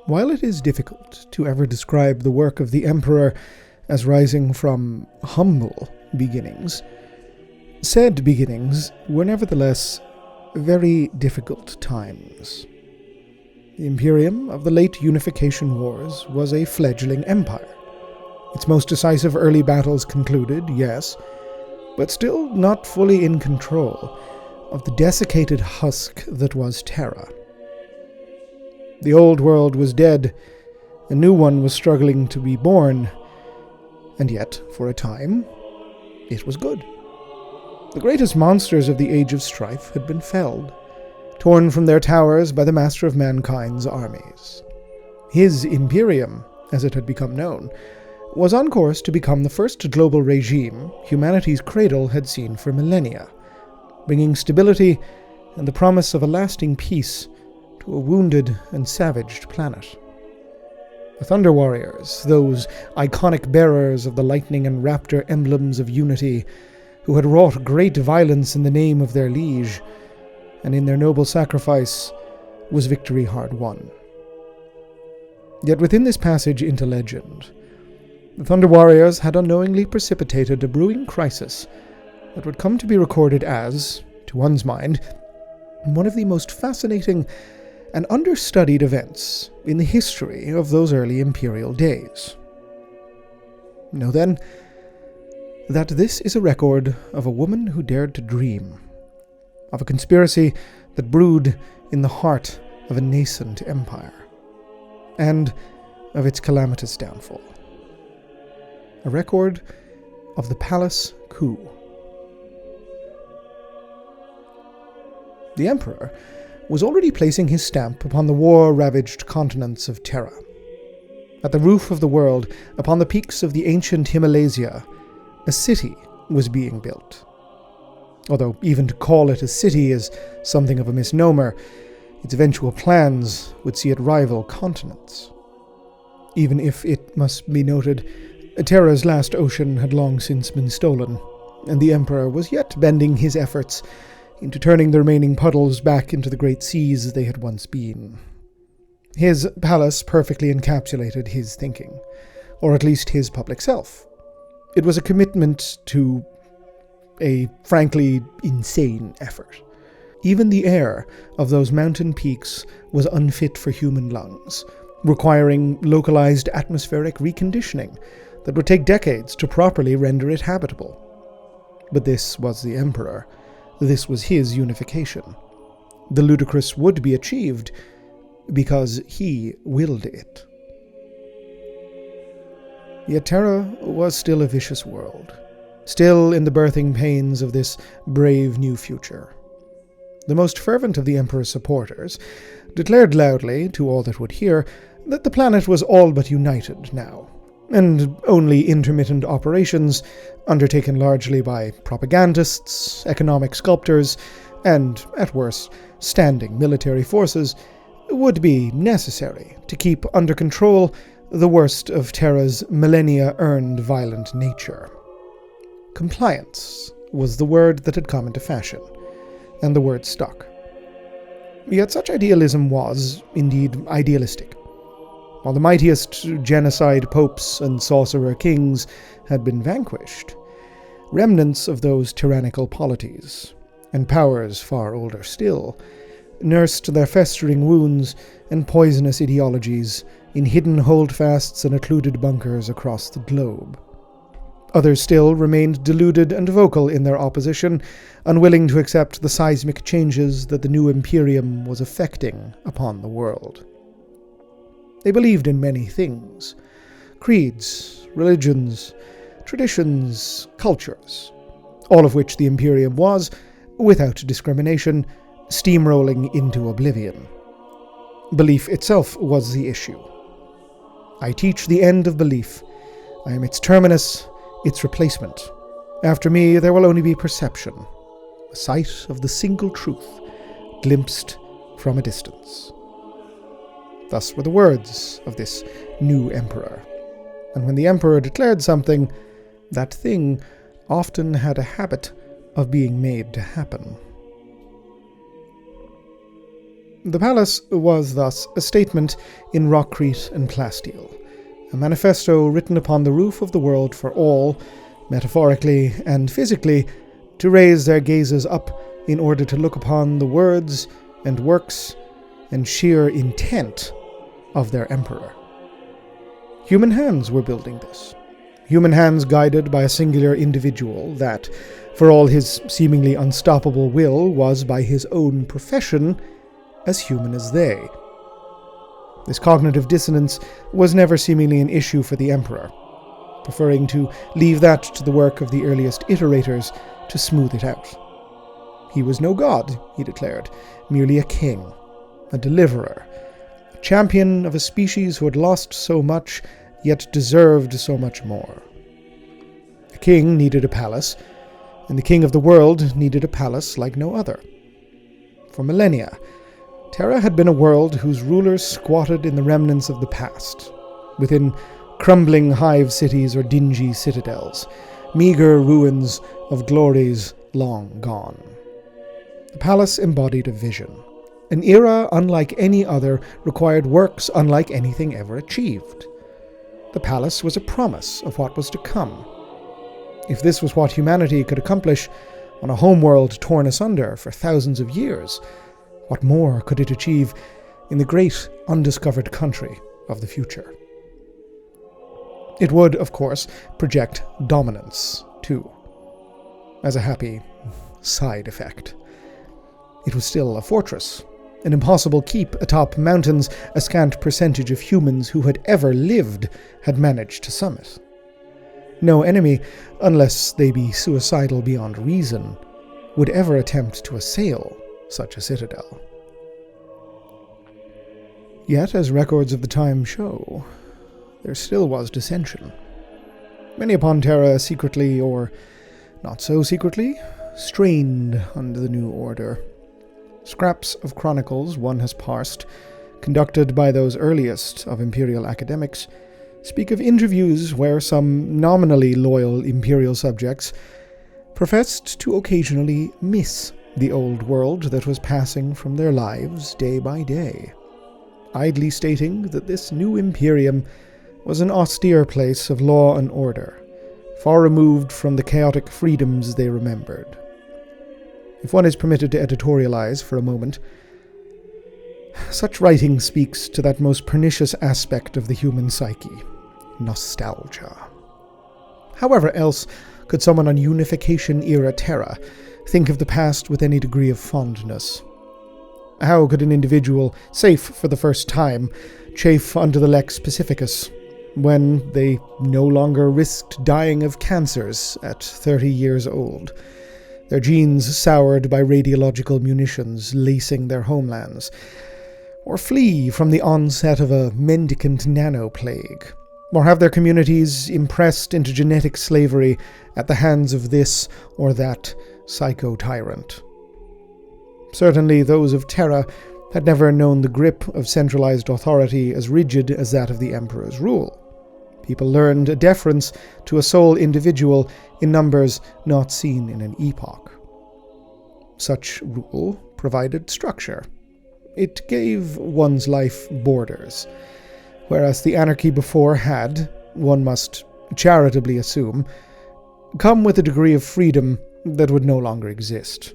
While it is difficult to ever describe the work of the Emperor as rising from humble beginnings, said beginnings were nevertheless very difficult times. The Imperium of the late Unification Wars was a fledgling empire. Its most decisive early battles concluded, yes, but still not fully in control of the desiccated husk that was Terra. The old world was dead, a new one was struggling to be born, and yet, for a time, it was good. The greatest monsters of the Age of Strife had been felled, torn from their towers by the master of mankind's armies. His Imperium, as it had become known, was on course to become the first global regime humanity's cradle had seen for millennia, bringing stability and the promise of a lasting peace to a wounded and savaged planet. The Thunder Warriors, those iconic bearers of the lightning and raptor emblems of unity, who had wrought great violence in the name of their liege, and in their noble sacrifice was victory hard won. Yet within this passage into legend, the Thunder Warriors had unknowingly precipitated a brewing crisis that would come to be recorded as, to one's mind, one of the most fascinating and understudied events in the history of those early Imperial days. Know then that this is a record of a woman who dared to dream, of a conspiracy that brewed in the heart of a nascent empire, and of its calamitous downfall. A record of the Palace Coup. The Emperor was already placing his stamp upon the war-ravaged continents of Terra. At the roof of the world, upon the peaks of the ancient Himalasia, a city was being built. Although even to call it a city is something of a misnomer, its eventual plans would see it rival continents. Even if, it must be noted, Terra's last ocean had long since been stolen, and the Emperor was yet bending his efforts into turning the remaining puddles back into the great seas they had once been. His palace perfectly encapsulated his thinking, or at least his public self. It was a commitment to a frankly insane effort. Even the air of those mountain peaks was unfit for human lungs, requiring localized atmospheric reconditioning that would take decades to properly render it habitable. But this was the Emperor. This was his unification. The ludicrous would be achieved because he willed it. Yet Terra was still a vicious world, still in the birthing pains of this brave new future. The most fervent of the Emperor's supporters declared loudly, to all that would hear, that the planet was all but united now, and only intermittent operations, undertaken largely by propagandists, economic sculptors, and, at worst, standing military forces, would be necessary to keep under control the worst of Terra's millennia-earned violent nature. Compliance was the word that had come into fashion, and the word stuck. Yet such idealism was, indeed, idealistic. While the mightiest genocide popes and sorcerer kings had been vanquished, remnants of those tyrannical polities, and powers far older still, nursed their festering wounds and poisonous ideologies in hidden holdfasts and occluded bunkers across the globe. Others still remained deluded and vocal in their opposition, unwilling to accept the seismic changes that the new Imperium was effecting upon the world. They believed in many things: creeds, religions, traditions, cultures, all of which the Imperium was, without discrimination, steamrolling into oblivion. Belief itself was the issue. I teach the end of belief. I am its terminus, its replacement. After me there will only be perception, a sight of the single truth, glimpsed from a distance. Thus were the words of this new emperor. And when the emperor declared something, that thing often had a habit of being made to happen. The palace was thus a statement in rockcrete and plasteel, a manifesto written upon the roof of the world for all, metaphorically and physically, to raise their gazes up in order to look upon the words and works and sheer intent of their emperor. Human hands were building this. Human hands guided by a singular individual that, for all his seemingly unstoppable will, was by his own profession as human as they. This cognitive dissonance was never seemingly an issue for the emperor, preferring to leave that to the work of the earliest iterators to smooth it out. He was no god, he declared, merely a king, a deliverer, a champion of a species who had lost so much, yet deserved so much more. A king needed a palace, and the king of the world needed a palace like no other. For millennia, Terra had been a world whose rulers squatted in the remnants of the past, within crumbling hive cities or dingy citadels, meager ruins of glories long gone. The palace embodied a vision. An era unlike any other required works unlike anything ever achieved. The palace was a promise of what was to come. If this was what humanity could accomplish on a homeworld torn asunder for thousands of years, what more could it achieve in the great undiscovered country of the future? It would, of course, project dominance, too, as a happy side effect. It was still a fortress, an impossible keep atop mountains a scant percentage of humans who had ever lived had managed to summit. No enemy, unless they be suicidal beyond reason, would ever attempt to assail such a citadel. Yet, as records of the time show, there still was dissension. Many upon Terra secretly, or not so secretly, strained under the new order. Scraps of chronicles one has parsed, conducted by those earliest of Imperial academics, speak of interviews where some nominally loyal Imperial subjects professed to occasionally miss the old world that was passing from their lives day by day, idly stating that this new Imperium was an austere place of law and order, far removed from the chaotic freedoms they remembered. If one is permitted to editorialize for a moment, such writing speaks to that most pernicious aspect of the human psyche, nostalgia. However else could someone on Unification-era Terra think of the past with any degree of fondness? How could an individual, safe for the first time, chafe under the Lex Pacificus, when they no longer risked dying of cancers at 30 years old, their genes soured by radiological munitions lacing their homelands, or flee from the onset of a mendicant nanoplague, or have their communities impressed into genetic slavery at the hands of this or that psycho-tyrant? Certainly those of Terra had never known the grip of centralized authority as rigid as that of the Emperor's rule. People learned a deference to a sole individual in numbers not seen in an epoch. Such rule provided structure. It gave one's life borders, whereas the anarchy before had, one must charitably assume, come with a degree of freedom that would no longer exist,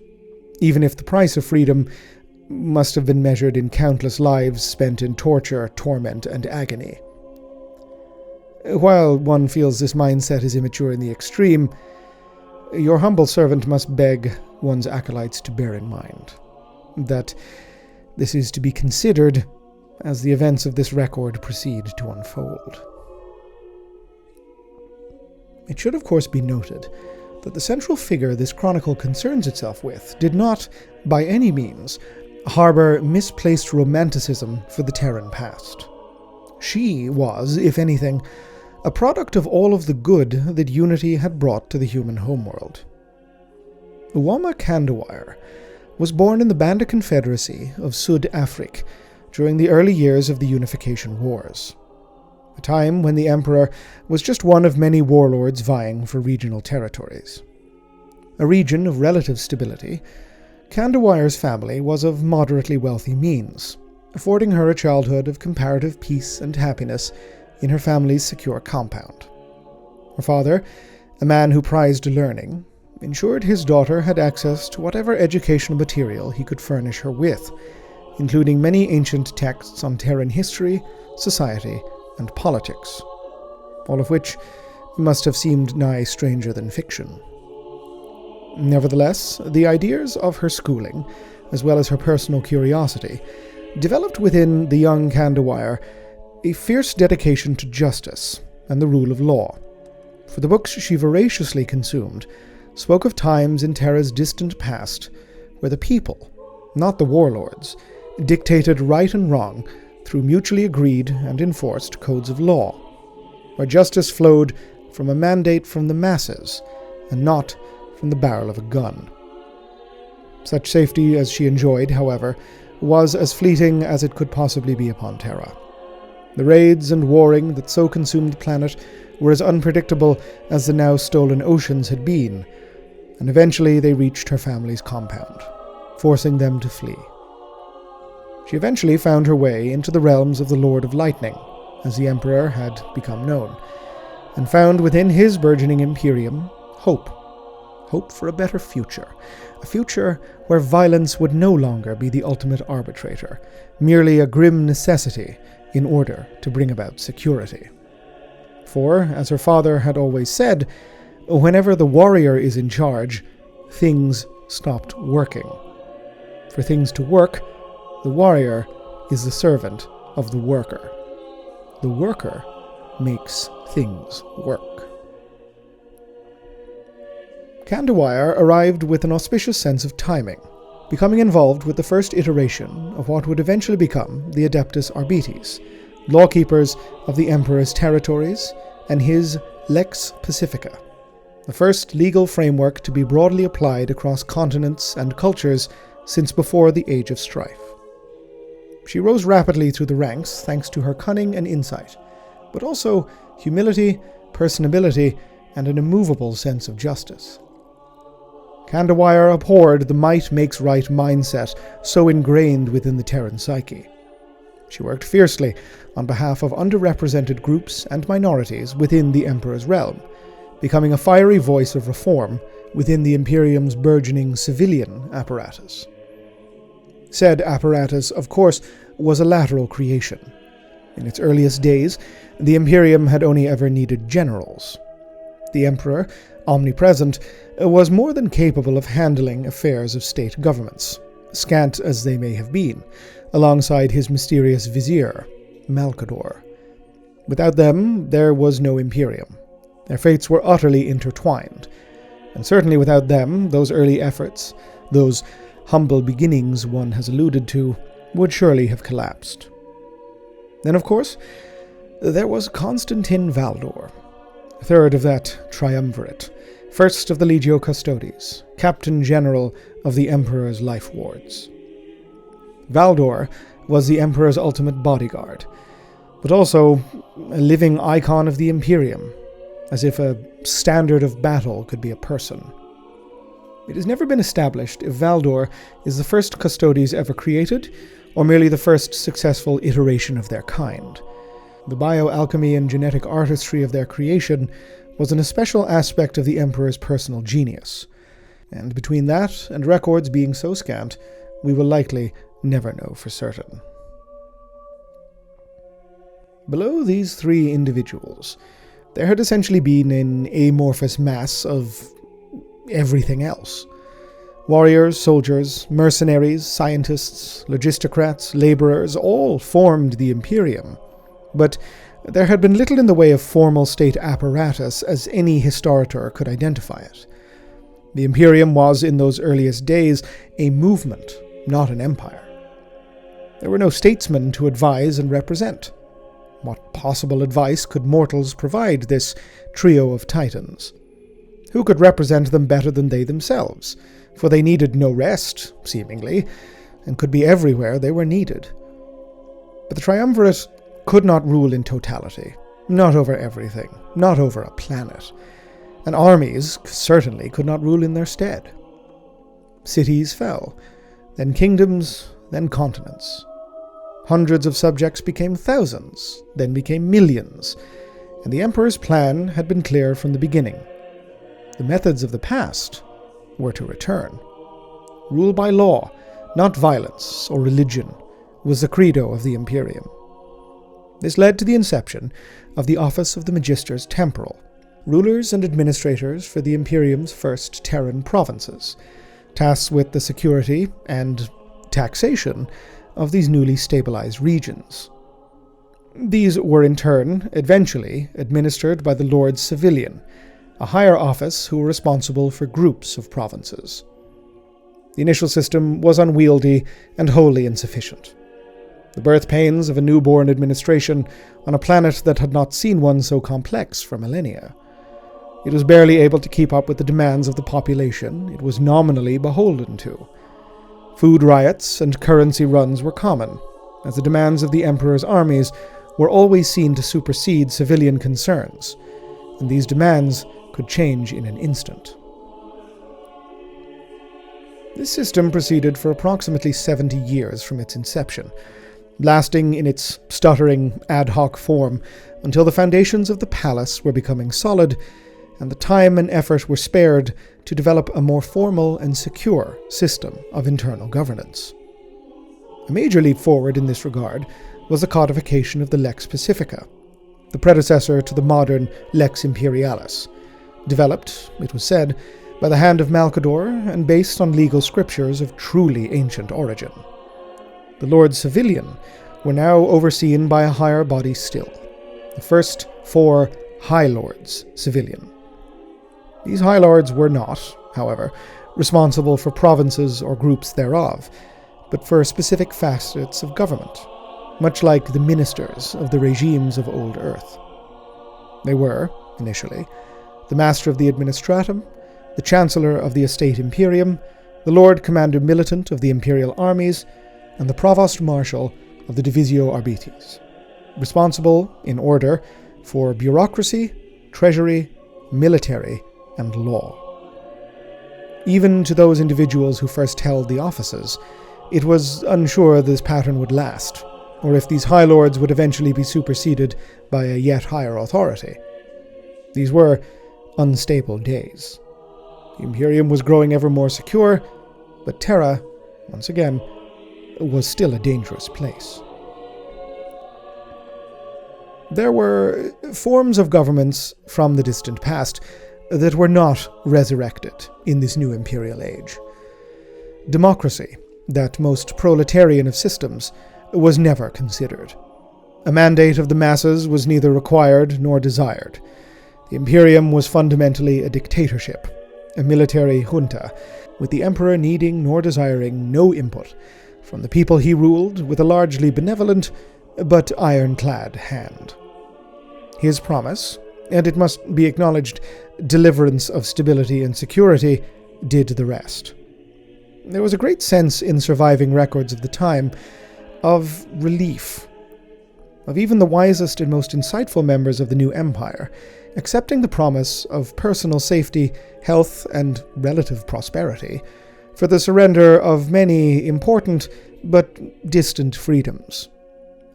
even if the price of freedom must have been measured in countless lives spent in torture, torment, and agony. While one feels this mindset is immature in the extreme, your humble servant must beg one's acolytes to bear in mind that this is to be considered as the events of this record proceed to unfold. It should of course be noted that the central figure this chronicle concerns itself with did not, by any means, harbor misplaced romanticism for the Terran past. She was, if anything, a product of all of the good that unity had brought to the human homeworld. Uama Kandowire was born in the Banda Confederacy of Sud Afrique during the early years of the Unification Wars, a time when the Emperor was just one of many warlords vying for regional territories. A region of relative stability, Kandawire's family was of moderately wealthy means, affording her a childhood of comparative peace and happiness in her family's secure compound. Her father, a man who prized learning, ensured his daughter had access to whatever educational material he could furnish her with, including many ancient texts on Terran history, society, and politics, all of which must have seemed nigh stranger than fiction. Nevertheless, the ideas of her schooling, as well as her personal curiosity, developed within the young Kandawire a fierce dedication to justice and the rule of law, for the books she voraciously consumed spoke of times in Terra's distant past where the people, not the warlords, dictated right and wrong through mutually agreed and enforced codes of law, where justice flowed from a mandate from the masses and not from the barrel of a gun. Such safety as she enjoyed, however, was as fleeting as it could possibly be upon Terra. The raids and warring that so consumed the planet were as unpredictable as the now stolen oceans had been, and eventually they reached her family's compound, forcing them to flee. She eventually found her way into the realms of the Lord of Lightning, as the Emperor had become known, and found within his burgeoning Imperium hope for a better future, a future where violence would no longer be the ultimate arbitrator, merely a grim necessity in order to bring about security. For, as her father had always said, whenever the warrior is in charge, things stopped working. For things to work, the warrior is the servant of the worker. The worker makes things work. Kandawire arrived with an auspicious sense of timing, becoming involved with the first iteration of what would eventually become the Adeptus Arbites, lawkeepers of the Emperor's territories, and his Lex Pacifica, the first legal framework to be broadly applied across continents and cultures since before the Age of Strife. She rose rapidly through the ranks thanks to her cunning and insight, but also humility, personability, and an immovable sense of justice. Kandawire abhorred the might-makes-right mindset so ingrained within the Terran psyche. She worked fiercely on behalf of underrepresented groups and minorities within the Emperor's realm, becoming a fiery voice of reform within the Imperium's burgeoning civilian apparatus. Said apparatus, of course, was a lateral creation. In its earliest days, the Imperium had only ever needed generals. The Emperor, omnipresent, was more than capable of handling affairs of state governments, scant as they may have been, alongside his mysterious vizier, Malcador. Without them, there was no Imperium. Their fates were utterly intertwined, and certainly without them, those early efforts, those humble beginnings one has alluded to, would surely have collapsed. Then, of course, there was Constantin Valdor, third of that triumvirate, first of the Legio Custodes, Captain General of the Emperor's Life Wards. Valdor was the Emperor's ultimate bodyguard, but also a living icon of the Imperium, as if a standard of battle could be a person. It has never been established if Valdor is the first Custodes ever created, or merely the first successful iteration of their kind. The bioalchemy and genetic artistry of their creation was an especial aspect of the Emperor's personal genius, and between that and records being so scant, we will likely never know for certain. Below these three individuals, there had essentially been an amorphous mass of everything else. Warriors, soldiers, mercenaries, scientists, logistocrats, laborers, all formed the Imperium, but there had been little in the way of formal state apparatus as any historiator could identify it. The Imperium was, in those earliest days, a movement, not an empire. There were no statesmen to advise and represent. What possible advice could mortals provide this trio of titans? Who could represent them better than they themselves? For they needed no rest, seemingly, and could be everywhere they were needed. But the triumvirate could not rule in totality, not over everything, not over a planet, and armies certainly could not rule in their stead. Cities fell, then kingdoms, then continents. Hundreds of subjects became thousands, then became millions, and the emperor's plan had been clear from the beginning. The methods of the past were to return. Rule by law, not violence or religion, was the credo of the Imperium. This led to the inception of the Office of the Magisters Temporal, rulers and administrators for the Imperium's first Terran provinces, tasked with the security and taxation of these newly stabilized regions. These were in turn eventually administered by the Lords Civilian, a higher office who were responsible for groups of provinces. The initial system was unwieldy and wholly insufficient. The birth pains of a newborn administration on a planet that had not seen one so complex for millennia. It was barely able to keep up with the demands of the population it was nominally beholden to. Food riots and currency runs were common, as the demands of the Emperor's armies were always seen to supersede civilian concerns, and these demands could change in an instant. This system proceeded for approximately 70 years from its inception, lasting in its stuttering, ad hoc form until the foundations of the palace were becoming solid and the time and effort were spared to develop a more formal and secure system of internal governance. A major leap forward in this regard was the codification of the Lex Pacifica, the predecessor to the modern Lex Imperialis, developed, it was said, by the hand of Malcador and based on legal scriptures of truly ancient origin. The Lords Civilian were now overseen by a higher body still, the first 4 High Lords Civilian. These High Lords were not, however, responsible for provinces or groups thereof, but for specific facets of government, much like the ministers of the regimes of old Earth. They were, initially, the Master of the Administratum, the Chancellor of the Estate Imperium, the Lord Commander Militant of the Imperial armies, and the Provost Marshal of the Divisio Arbites, responsible, in order, for bureaucracy, treasury, military, and law. Even to those individuals who first held the offices, it was unsure this pattern would last, or if these High Lords would eventually be superseded by a yet higher authority. These were unstable days. The Imperium was growing ever more secure, but Terra, once again, was still a dangerous place. There were forms of governments from the distant past that were not resurrected in this new imperial age. Democracy, that most proletarian of systems, was never considered. A mandate of the masses was neither required nor desired. The Imperium was fundamentally a dictatorship, a military junta, with the Emperor needing nor desiring no input from the people he ruled with a largely benevolent but ironclad hand. His promise, and it must be acknowledged, deliverance of stability and security, did the rest. There was a great sense in surviving records of the time of relief, of even the wisest and most insightful members of the new empire accepting the promise of personal safety, health, and relative prosperity for the surrender of many important but distant freedoms.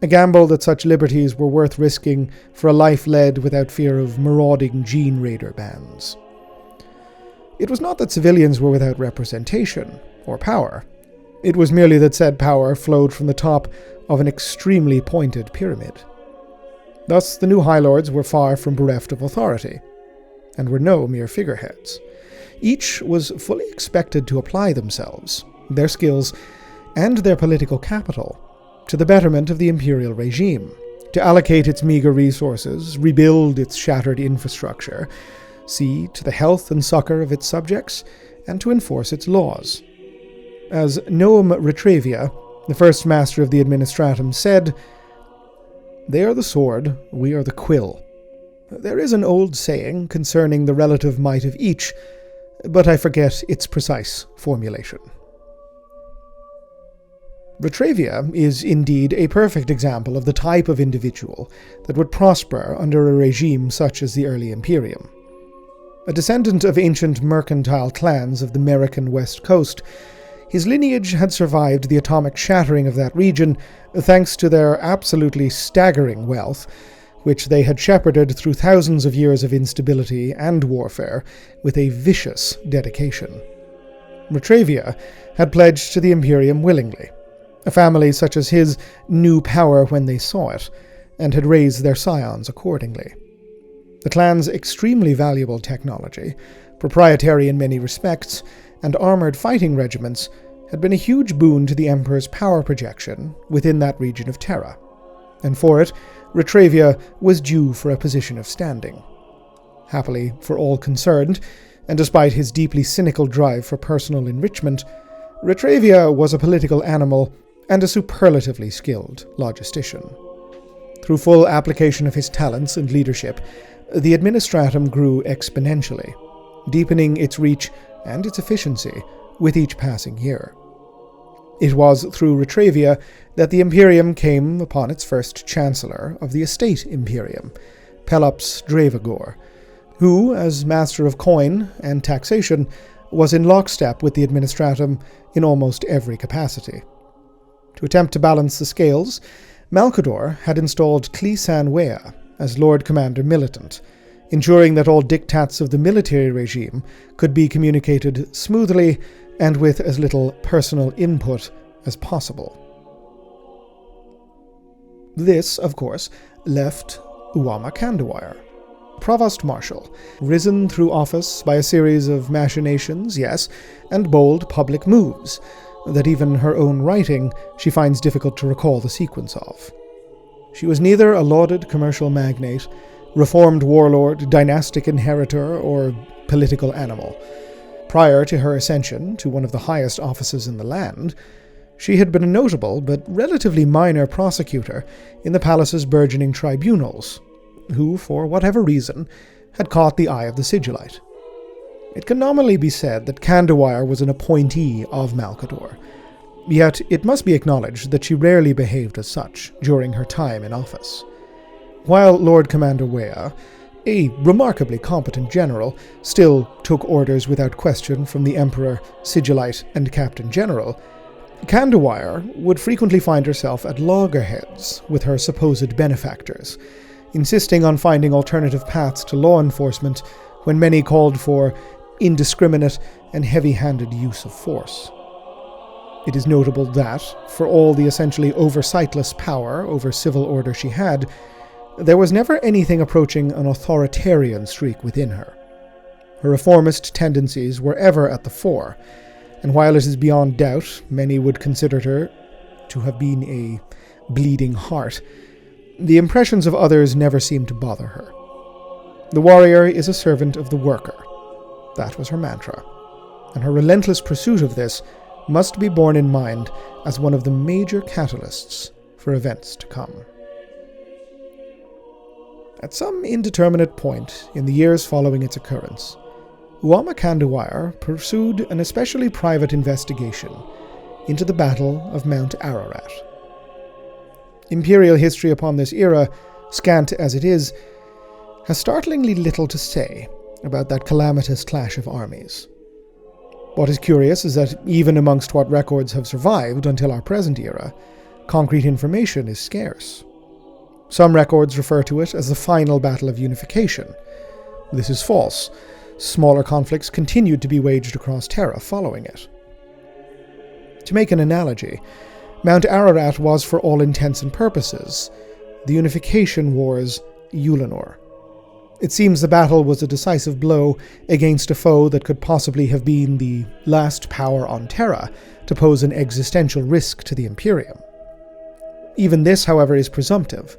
A gamble that such liberties were worth risking for a life led without fear of marauding gene raider bands. It was not that civilians were without representation or power. It was merely that said power flowed from the top of an extremely pointed pyramid. Thus, the new High Lords were far from bereft of authority, and were no mere figureheads. Each was fully expected to apply themselves, their skills, and their political capital to the betterment of the imperial regime, to allocate its meager resources, rebuild its shattered infrastructure, see to the health and succor of its subjects, and to enforce its laws. As Noam Retrevia, the first master of the Administratum, said, "They are the sword, we are the quill. There is an old saying concerning the relative might of each, but I forget its precise formulation." Retravia is indeed a perfect example of the type of individual that would prosper under a regime such as the early Imperium. A descendant of ancient mercantile clans of the American West Coast, his lineage had survived the atomic shattering of that region thanks to their absolutely staggering wealth, which they had shepherded through thousands of years of instability and warfare with a vicious dedication. Retravia had pledged to the Imperium willingly. A family such as his knew power when they saw it, and had raised their scions accordingly. The clan's extremely valuable technology, proprietary in many respects, and armoured fighting regiments had been a huge boon to the Emperor's power projection within that region of Terra, and for it, Retravia was due for a position of standing. Happily for all concerned, and despite his deeply cynical drive for personal enrichment, Retravia was a political animal and a superlatively skilled logistician. Through full application of his talents and leadership, the administratum grew exponentially, deepening its reach and its efficiency with each passing year. It was through Retravia that the Imperium came upon its first chancellor of the estate Imperium, Pelops Dravagor, who, as master of coin and taxation, was in lockstep with the administratum in almost every capacity. To attempt to balance the scales, Malcador had installed Cleasan Wea as Lord Commander Militant, ensuring that all diktats of the military regime could be communicated smoothly and with as little personal input as possible. This, of course, left Uama Kandowire, Provost Marshal, risen through office by a series of machinations, yes, and bold public moves, that even her own writing she finds difficult to recall the sequence of. She was neither a lauded commercial magnate, reformed warlord, dynastic inheritor, or political animal. Prior to her ascension to one of the highest offices in the land, she had been a notable but relatively minor prosecutor in the palace's burgeoning tribunals, who, for whatever reason, had caught the eye of the sigillite. It can nominally be said that Kandawire was an appointee of Malcador, yet it must be acknowledged that she rarely behaved as such during her time in office. While Lord Commander Wea, a remarkably competent general, still took orders without question from the Emperor, Sigillite, and Captain General, Kandawire would frequently find herself at loggerheads with her supposed benefactors, insisting on finding alternative paths to law enforcement when many called for indiscriminate and heavy-handed use of force. It is notable that, for all the essentially oversightless power over civil order she had, there was never anything approaching an authoritarian streak within her. Her reformist tendencies were ever at the fore, and while it is beyond doubt many would consider her to have been a bleeding heart, the impressions of others never seemed to bother her. The warrior is a servant of the worker. That was her mantra, and her relentless pursuit of this must be borne in mind as one of the major catalysts for events to come. At some indeterminate point in the years following its occurrence, Uama Kandowire pursued an especially private investigation into the Battle of Mount Ararat. Imperial history upon this era, scant as it is, has startlingly little to say about that calamitous clash of armies. What is curious is that even amongst what records have survived until our present era, concrete information is scarce. Some records refer to it as the final Battle of Unification. This is false. Smaller conflicts continued to be waged across Terra following it. To make an analogy, Mount Ararat was, for all intents and purposes, the Unification Wars' Ulanor. It seems the battle was a decisive blow against a foe that could possibly have been the last power on Terra to pose an existential risk to the Imperium. Even this, however, is presumptive.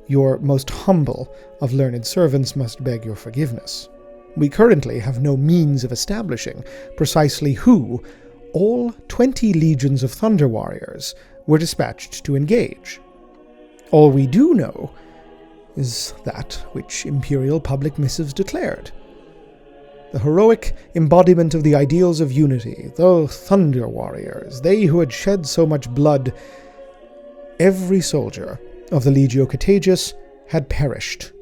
Your most humble of learned servants must beg your forgiveness. We currently have no means of establishing precisely who all 20 legions of Thunder Warriors were dispatched to engage. All we do know is that which Imperial public missives declared. the heroic embodiment of the ideals of unity, the Thunder Warriors, they who had shed so much blood. Every soldier of the Legio Contagious had perished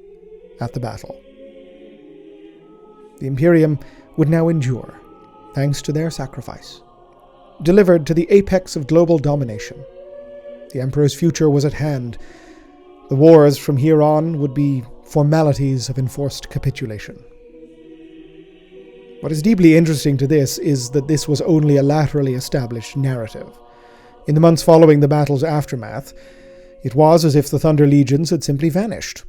at the battle. The Imperium would now endure, thanks to their sacrifice, delivered to the apex of global domination. The Emperor's future was at hand. The wars from here on would be formalities of enforced capitulation. What is deeply interesting to this is that this was only a laterally established narrative. In the months following the battle's aftermath, it was as if the Thunder Legions had simply vanished.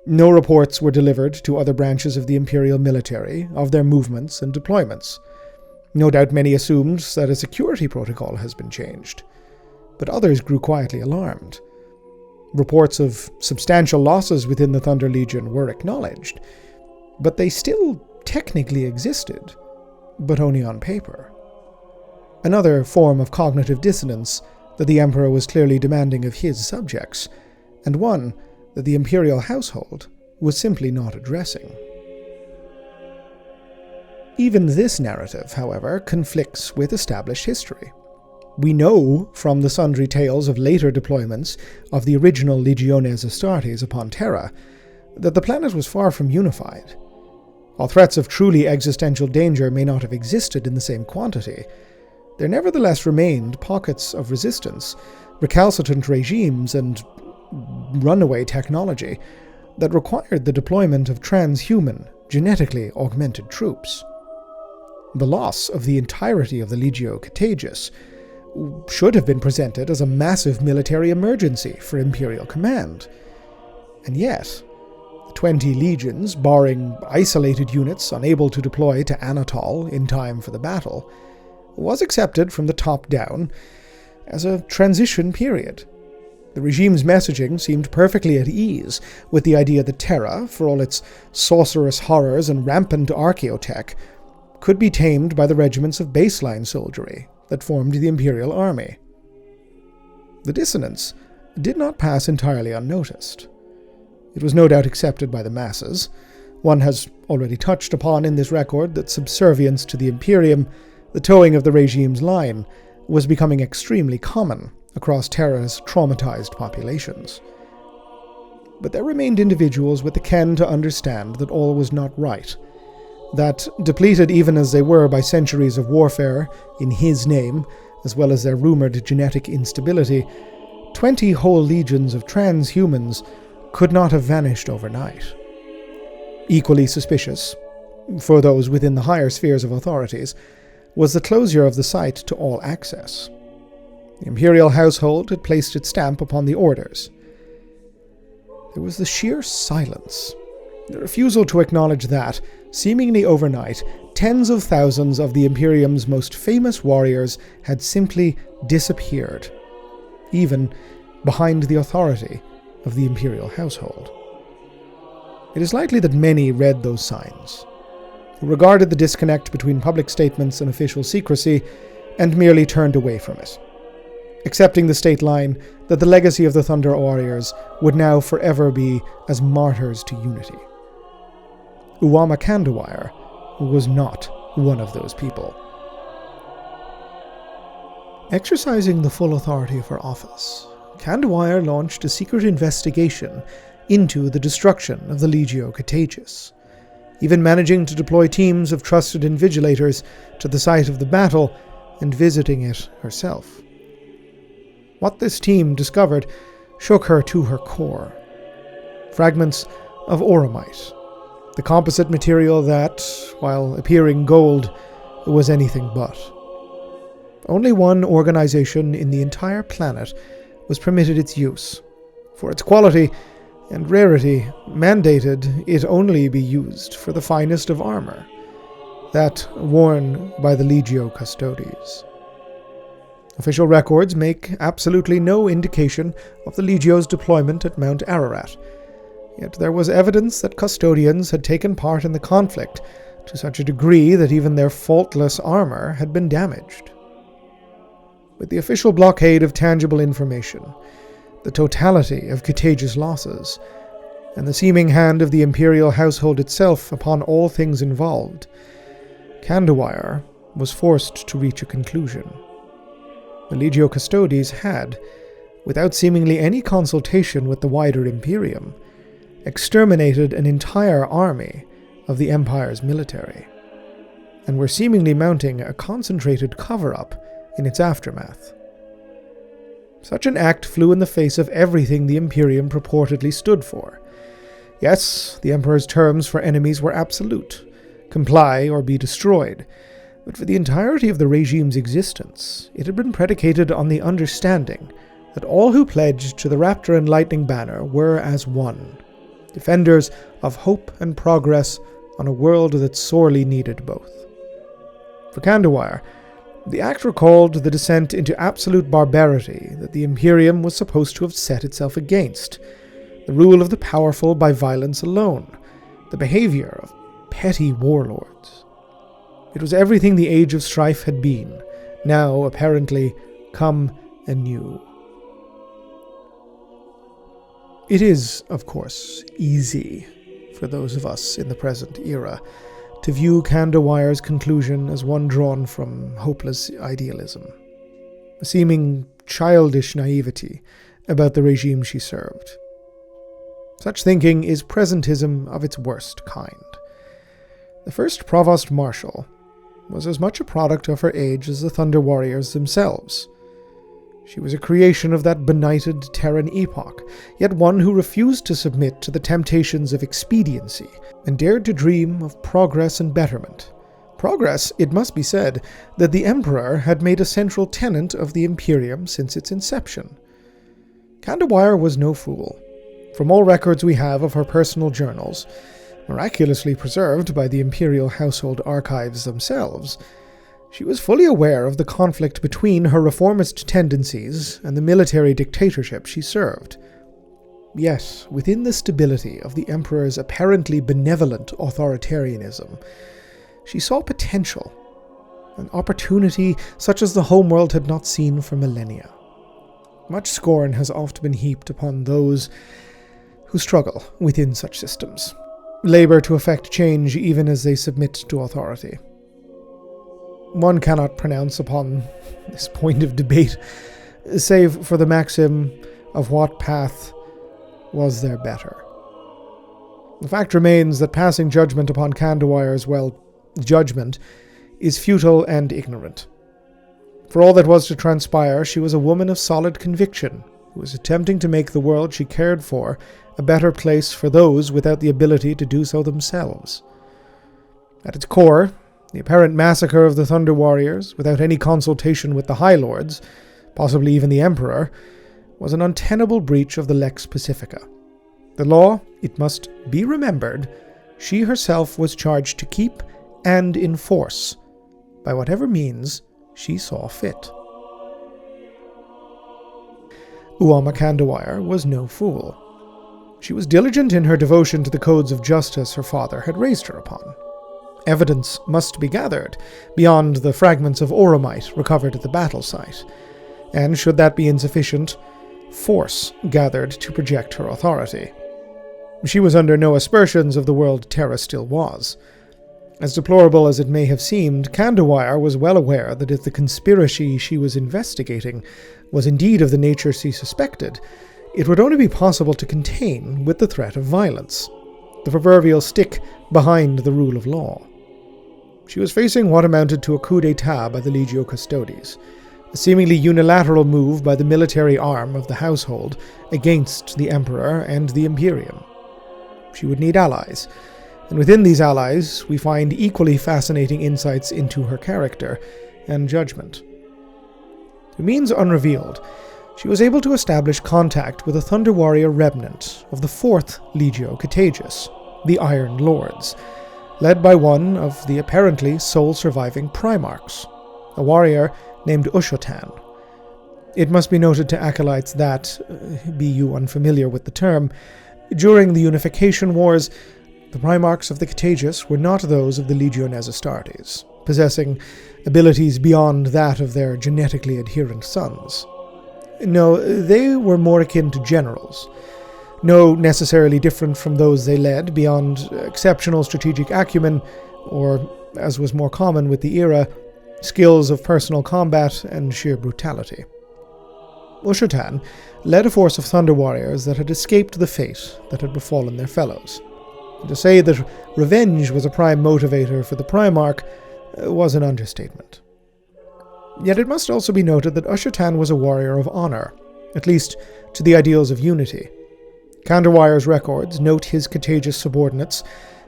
No reports were delivered to other branches of the Imperial military of their movements and deployments. No doubt many assumed that a security protocol has been changed, but others grew quietly alarmed. Reports of substantial losses within the Thunder Legion were acknowledged, but they still technically existed, but only on paper. Another form of cognitive dissonance that the Emperor was clearly demanding of his subjects, and one that the Imperial household was simply not addressing. Even this narrative, however, conflicts with established history. We know from the sundry tales of later deployments of the original Legiones Astartes upon Terra that the planet was far from unified. While threats of truly existential danger may not have existed in the same quantity, there nevertheless remained pockets of resistance, recalcitrant regimes, and runaway technology that required the deployment of transhuman, genetically augmented troops. The loss of the entirety of the Legio Contagious should have been presented as a massive military emergency for Imperial command. And yet, the 20 legions, barring isolated units unable to deploy to Anatol in time for the battle, was accepted from the top down as a transition period. The regime's messaging seemed perfectly at ease with the idea that Terra, for all its sorcerous horrors and rampant archaeotech, could be tamed by the regiments of baseline soldiery that formed the Imperial army. The dissonance did not pass entirely unnoticed. It was no doubt accepted by the masses. One has already touched upon in this record that subservience to the Imperium, the towing of the regime's line, was becoming extremely common across Terra's traumatized populations. But there remained individuals with the ken to understand that all was not right, that, depleted even as they were by centuries of warfare in his name, as well as their rumored genetic instability, 20 whole legions of transhumans could not have vanished overnight. Equally suspicious, for those within the higher spheres of authorities, was the closure of the site to all access. The Imperial household had placed its stamp upon the orders. There was the sheer silence, the refusal to acknowledge that, seemingly overnight, tens of thousands of the Imperium's most famous warriors had simply disappeared, even behind the authority of the Imperial household. It is likely that many read those signs, who regarded the disconnect between public statements and official secrecy, and merely turned away from it, accepting the state line that the legacy of the Thunder Warriors would now forever be as martyrs to unity. Uama Kandowire was not one of those people. Exercising the full authority of her office, Kandowire launched a secret investigation into the destruction of the Legio Contagious, even managing to deploy teams of trusted invigilators to the site of the battle and visiting it herself. What this team discovered shook her to her core. Fragments of oromite, the composite material that, while appearing gold, was anything but. Only one organization in the entire planet was permitted its use. For its quality and rarity, mandated it only be used for the finest of armor, that worn by the Legio Custodes. Official records make absolutely no indication of the Legio's deployment at Mount Ararat, yet there was evidence that custodians had taken part in the conflict to such a degree that even their faultless armor had been damaged. With the official blockade of tangible information, the totality of contagious losses, and the seeming hand of the Imperial household itself upon all things involved, Kandawire was forced to reach a conclusion. The Legio Custodes had, without seemingly any consultation with the wider Imperium, exterminated an entire army of the Empire's military, and were seemingly mounting a concentrated cover-up in its aftermath. Such an act flew in the face of everything the Imperium purportedly stood for. Yes, the Emperor's terms for enemies were absolute: comply or be destroyed. But for the entirety of the regime's existence, it had been predicated on the understanding that all who pledged to the Raptor and Lightning banner were as one, defenders of hope and progress on a world that sorely needed both. For Kandawire, the act recalled the descent into absolute barbarity that the Imperium was supposed to have set itself against, the rule of the powerful by violence alone, the behavior of petty warlords. It was everything the Age of Strife had been, now apparently come anew. It is, of course, easy for those of us in the present era to view Kandawire's conclusion as one drawn from hopeless idealism, a seeming childish naivety about the regime she served. Such thinking is presentism of its worst kind. The first Provost Marshal was as much a product of her age as the Thunder Warriors themselves. She was a creation of that benighted Terran epoch, yet one who refused to submit to the temptations of expediency and dared to dream of progress and betterment. Progress, it must be said, that the Emperor had made a central tenet of the Imperium since its inception. Kandawire was no fool. From all records we have of her personal journals, miraculously preserved by the Imperial household archives themselves, she was fully aware of the conflict between her reformist tendencies and the military dictatorship she served. Yet, within the stability of the Emperor's apparently benevolent authoritarianism, she saw potential, an opportunity such as the homeworld had not seen for millennia. Much scorn has oft been heaped upon those who struggle within such systems, labor to effect change even as they submit to authority. One cannot pronounce upon this point of debate, save for the maxim of what path was there better. The fact remains that passing judgment upon Kandawire's, judgment is futile and ignorant. For all that was to transpire, she was a woman of solid conviction, who was attempting to make the world she cared for a better place for those without the ability to do so themselves. At its core, the apparent massacre of the Thunder Warriors, without any consultation with the High Lords, possibly even the Emperor, was an untenable breach of the Lex Pacifica. The law, it must be remembered, she herself was charged to keep and enforce, by whatever means she saw fit. Uama Kandowire was no fool. She was diligent in her devotion to the codes of justice her father had raised her upon. Evidence must be gathered beyond the fragments of oromite recovered at the battle site, and should that be insufficient, force gathered to project her authority. She was under no aspersions of the world Terra still was. As deplorable as it may have seemed, Kandawire was well aware that if the conspiracy she was investigating was indeed of the nature she suspected, it would only be possible to contain with the threat of violence, the proverbial stick behind the rule of law. She was facing what amounted to a coup d'etat by the Legio Custodes, a seemingly unilateral move by the military arm of the household against the Emperor and the Imperium. She would need allies, and within these allies we find equally fascinating insights into her character and judgment. Through means unrevealed, she was able to establish contact with a Thunder Warrior remnant of the 4th Legio Contagious, the Iron Lords, led by one of the apparently sole surviving Primarchs, a warrior named Ushotan. It must be noted to acolytes that, be you unfamiliar with the term, during the Unification Wars, the Primarchs of the Contagious were not those of the Legiones Astartes, possessing abilities beyond that of their genetically adherent sons. No, they were more akin to generals, no necessarily different from those they led beyond exceptional strategic acumen, or, as was more common with the era, skills of personal combat and sheer brutality. Ushotan led a force of Thunder Warriors that had escaped the fate that had befallen their fellows. And to say that revenge was a prime motivator for the Primarch was an understatement. Yet it must also be noted that Ushotan was a warrior of honor, at least to the ideals of unity. Kandawire's records note his contagious subordinates,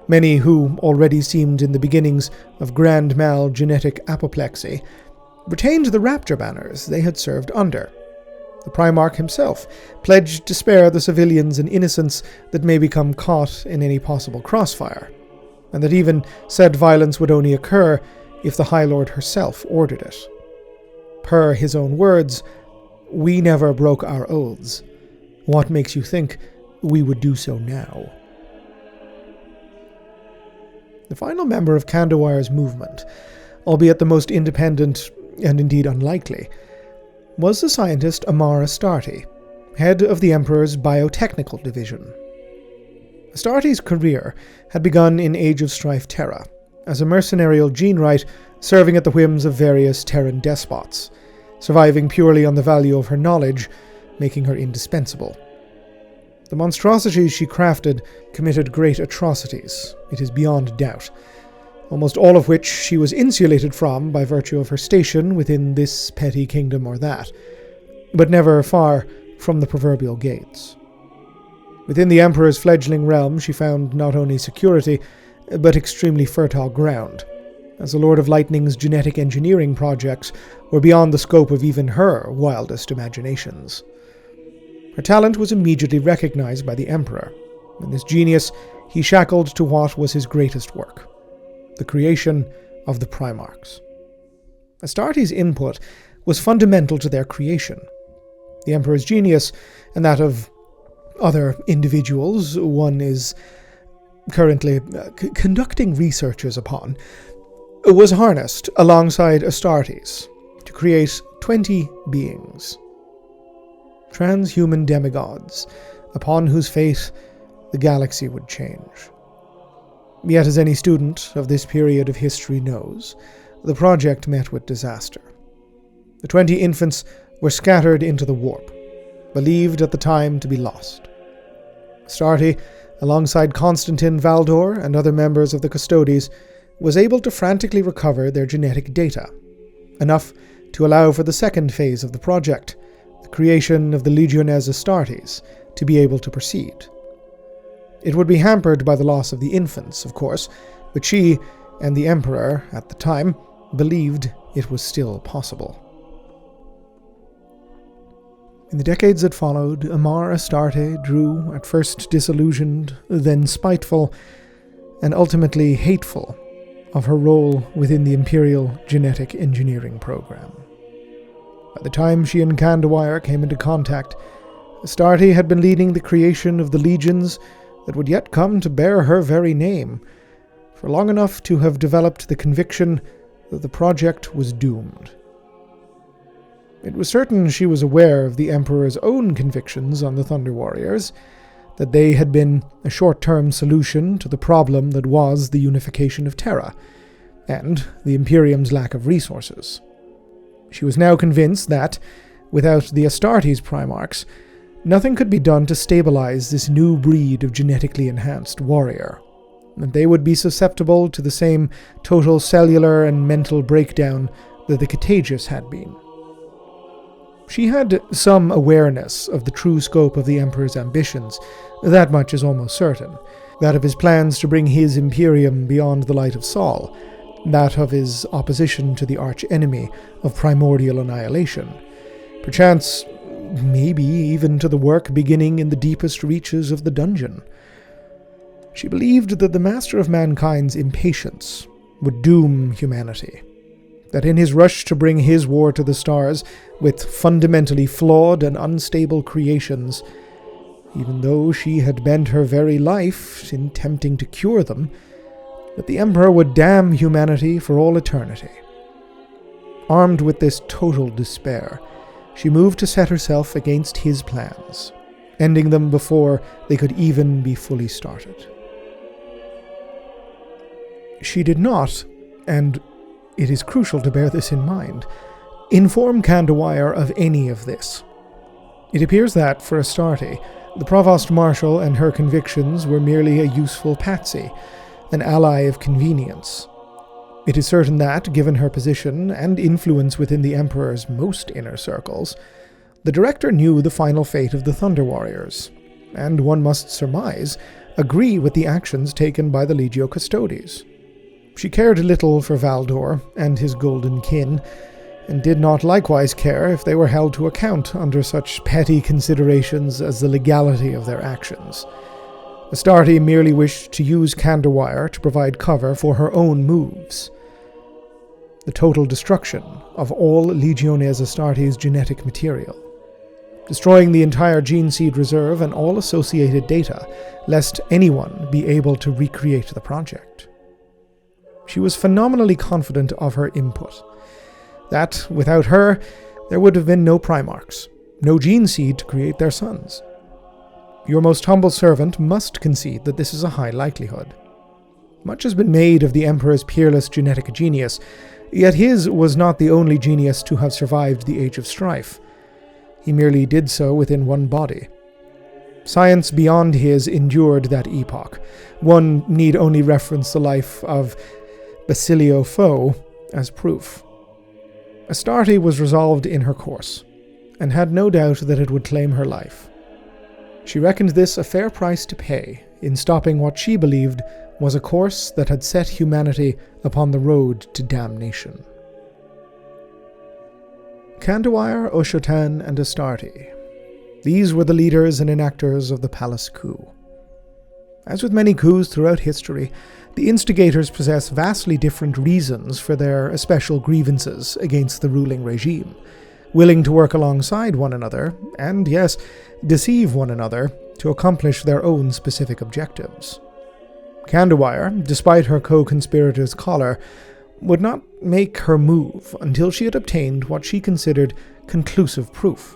many who already seemed in the beginnings of grand mal genetic apoplexy, retained the rapture banners they had served under. The Primarch himself pledged to spare the civilians and innocents that may become caught in any possible crossfire, and that even said violence would only occur if the High Lord herself ordered it. Per his own words, "We never broke our oaths. What makes you think we would do so now?" The final member of Kandawire's movement, albeit the most independent and indeed unlikely, was the scientist Amar Astarte, head of the Emperor's Biotechnical division. Astarte's career had begun in Age of Strife Terra, as a mercenarial genewright serving at the whims of various Terran despots, surviving purely on the value of her knowledge, making her indispensable. The monstrosities she crafted committed great atrocities, it is beyond doubt, almost all of which she was insulated from by virtue of her station within this petty kingdom or that, but never far from the proverbial gates. Within the Emperor's fledgling realm she found not only security, but extremely fertile ground, as the Lord of Lightning's genetic engineering projects were beyond the scope of even her wildest imaginations. Her talent was immediately recognized by the Emperor, and this genius he shackled to what was his greatest work: the creation of the Primarchs. Astarte's input was fundamental to their creation. The Emperor's genius, and that of other individuals one is currently conducting researches upon, was harnessed alongside Astarte's to create 20 beings. Transhuman demigods, upon whose fate the galaxy would change. Yet, as any student of this period of history knows, the project met with disaster. The 20 infants were scattered into the warp, believed at the time to be lost. Astarte, alongside Constantin, Valdor, and other members of the Custodes, was able to frantically recover their genetic data, enough to allow for the second phase of the project, the creation of the Legiones Astartes, to be able to proceed. It would be hampered by the loss of the infants, of course, but she and the Emperor, at the time, believed it was still possible. In the decades that followed, Amar Astarte drew, at first disillusioned, then spiteful, and ultimately hateful, of her role within the Imperial genetic engineering program. By the time she and Kandawire came into contact, Astarte had been leading the creation of the legions that would yet come to bear her very name, for long enough to have developed the conviction that the project was doomed. It was certain she was aware of the Emperor's own convictions on the Thunder Warriors, that they had been a short-term solution to the problem that was the unification of Terra, and the Imperium's lack of resources. She was now convinced that, without the Astartes Primarchs, nothing could be done to stabilize this new breed of genetically enhanced warrior, and they would be susceptible to the same total cellular and mental breakdown that the Contagious had been. She had some awareness of the true scope of the Emperor's ambitions, that much is almost certain, that of his plans to bring his Imperium beyond the light of Sol, that of his opposition to the arch-enemy of primordial annihilation, perchance maybe even to the work beginning in the deepest reaches of the dungeon. She believed that the Master of Mankind's impatience would doom humanity, that in his rush to bring his war to the stars with fundamentally flawed and unstable creations, even though she had bent her very life in attempting to cure them, that the Emperor would damn humanity for all eternity. Armed with this total despair, she moved to set herself against his plans, ending them before they could even be fully started. She did not, and it is crucial to bear this in mind, inform Kandawire of any of this. It appears that, for Astarte, the Provost Marshal and her convictions were merely a useful patsy, an ally of convenience. It is certain that, given her position and influence within the Emperor's most inner circles, the Director knew the final fate of the Thunder Warriors, and one must surmise, agree with the actions taken by the Legio Custodes. She cared little for Valdor and his golden kin, and did not likewise care if they were held to account under such petty considerations as the legality of their actions. Astarte merely wished to use Kandawire to provide cover for her own moves. The total destruction of all Legiones Astartes genetic material, destroying the entire gene seed reserve and all associated data, lest anyone be able to recreate the project. She was phenomenally confident of her input, that without her there would have been no Primarchs, no gene seed to create their sons. Your most humble servant must concede that this is a high likelihood. Much has been made of the Emperor's peerless genetic genius, yet his was not the only genius to have survived the Age of Strife. He merely did so within one body. Science beyond his endured that epoch. One need only reference the life of Basilio Foe as proof. Astarte was resolved in her course, and had no doubt that it would claim her life. She reckoned this a fair price to pay in stopping what she believed was a course that had set humanity upon the road to damnation. Kandawire, Ushotan, and Astarte. These were the leaders and enactors of the Palace Coup. As with many coups throughout history, the instigators possess vastly different reasons for their special grievances against the ruling regime, willing to work alongside one another, and yes, deceive one another to accomplish their own specific objectives. Kandawire, despite her co-conspirator's collar, would not make her move until she had obtained what she considered conclusive proof,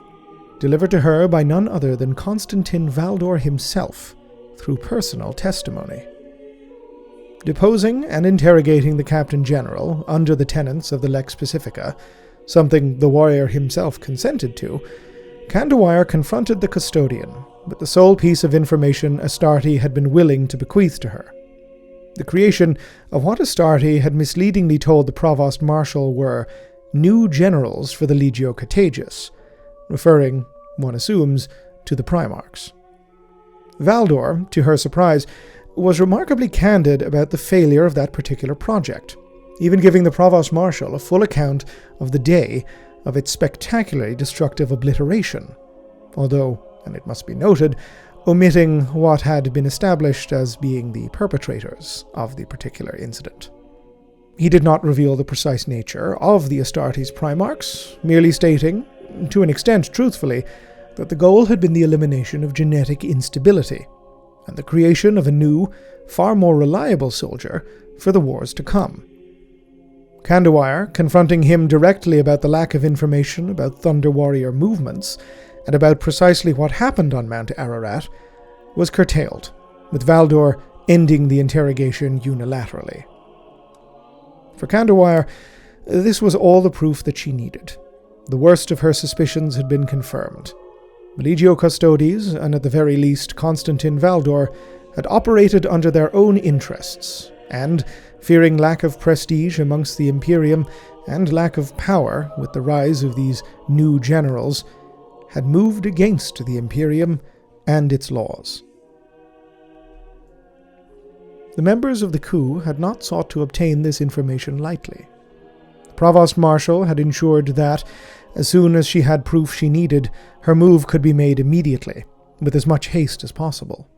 delivered to her by none other than Constantin Valdor himself, through personal testimony. Deposing and interrogating the Captain General under the tenets of the Lex Pacifica, something the warrior himself consented to, Kandawire confronted the custodian with the sole piece of information Astarte had been willing to bequeath to her. The creation of what Astarte had misleadingly told the Provost Marshal were new generals for the Legio Contagious, referring, one assumes, to the Primarchs. Valdor, to her surprise, was remarkably candid about the failure of that particular project, even giving the Provost Marshal a full account of the day of its spectacularly destructive obliteration, although, and it must be noted, omitting what had been established as being the perpetrators of the particular incident. He did not reveal the precise nature of the Astartes Primarchs, merely stating, to an extent truthfully, that the goal had been the elimination of genetic instability, and the creation of a new, far more reliable soldier for the wars to come. Kandawire, confronting him directly about the lack of information about Thunder Warrior movements, and about precisely what happened on Mount Ararat, was curtailed, with Valdor ending the interrogation unilaterally. For Kandawire, this was all the proof that she needed. The worst of her suspicions had been confirmed. Legio Custodes, and at the very least Constantin Valdor, had operated under their own interests, and, fearing lack of prestige amongst the Imperium and lack of power with the rise of these new generals, had moved against the Imperium and its laws. The members of the coup had not sought to obtain this information lightly. The Provost Marshal had ensured that, as soon as she had proof she needed, her move could be made immediately, with as much haste as possible.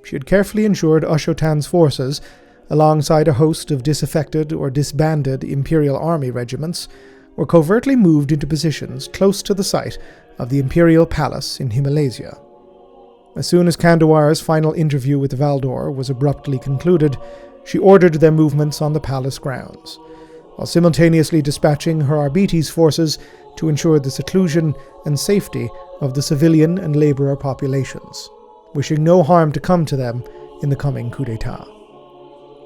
She had carefully ensured Ushotan's forces, alongside a host of disaffected or disbanded Imperial army regiments, were covertly moved into positions close to the site of the Imperial Palace in Himalaya. As soon as Kandawire's final interview with Valdor was abruptly concluded, she ordered their movements on the palace grounds, while simultaneously dispatching her Arbites forces to ensure the seclusion and safety of the civilian and labourer populations, wishing no harm to come to them in the coming coup d'etat.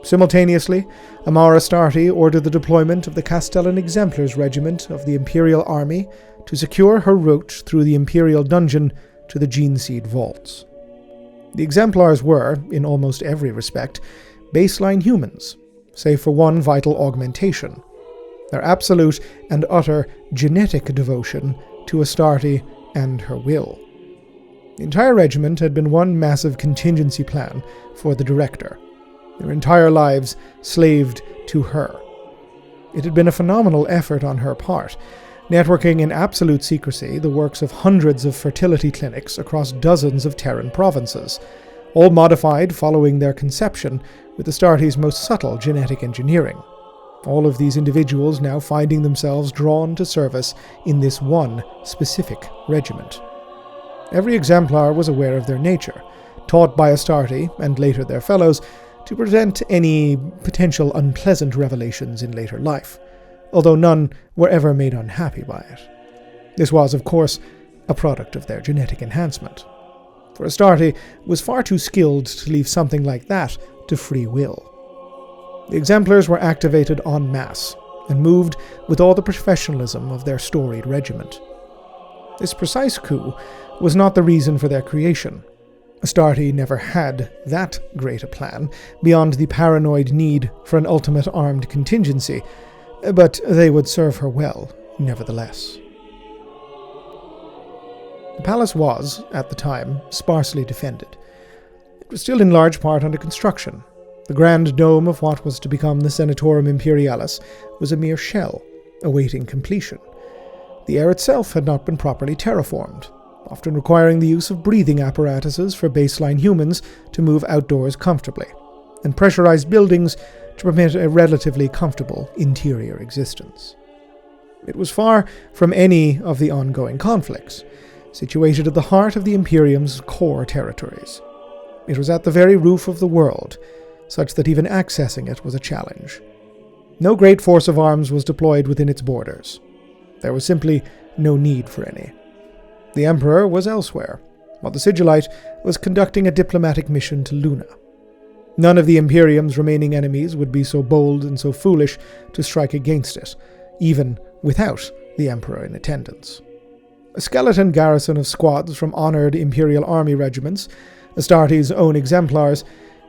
Simultaneously, Amar Astarte ordered the deployment of the Castellan Exemplars Regiment of the Imperial Army to secure her route through the Imperial dungeon to the Gene Seed vaults. The Exemplars were, in almost every respect, baseline humans, save for one vital augmentation: their absolute and utter genetic devotion to Astarte and her will. The entire regiment had been one massive contingency plan for the Director, their entire lives slaved to her. It had been a phenomenal effort on her part, networking in absolute secrecy the works of hundreds of fertility clinics across dozens of Terran provinces, all modified following their conception with Astarte's most subtle genetic engineering. All of these individuals now finding themselves drawn to service in this one specific regiment. Every exemplar was aware of their nature, taught by Astarte and later their fellows to prevent any potential unpleasant revelations in later life, although none were ever made unhappy by it. This was, of course, a product of their genetic enhancement, for Astarte was far too skilled to leave something like that to free will. The exemplars were activated en masse, and moved with all the professionalism of their storied regiment. This precise coup was not the reason for their creation. Astarte never had that great a plan, beyond the paranoid need for an ultimate armed contingency, but they would serve her well, nevertheless. The palace was, at the time, sparsely defended. It was still in large part under construction. The grand dome of what was to become the Senatorium Imperialis was a mere shell, awaiting completion. The air itself had not been properly terraformed, often requiring the use of breathing apparatuses for baseline humans to move outdoors comfortably, and pressurized buildings to permit a relatively comfortable interior existence. It was far from any of the ongoing conflicts, situated at the heart of the Imperium's core territories. It was at the very roof of the world, such that even accessing it was a challenge. No great force of arms was deployed within its borders. There was simply no need for any. The Emperor was elsewhere, while the Sigillite was conducting a diplomatic mission to Luna. None of the Imperium's remaining enemies would be so bold and so foolish to strike against it, even without the Emperor in attendance. A skeleton garrison of squads from honored Imperial army regiments, Astarte's own exemplars,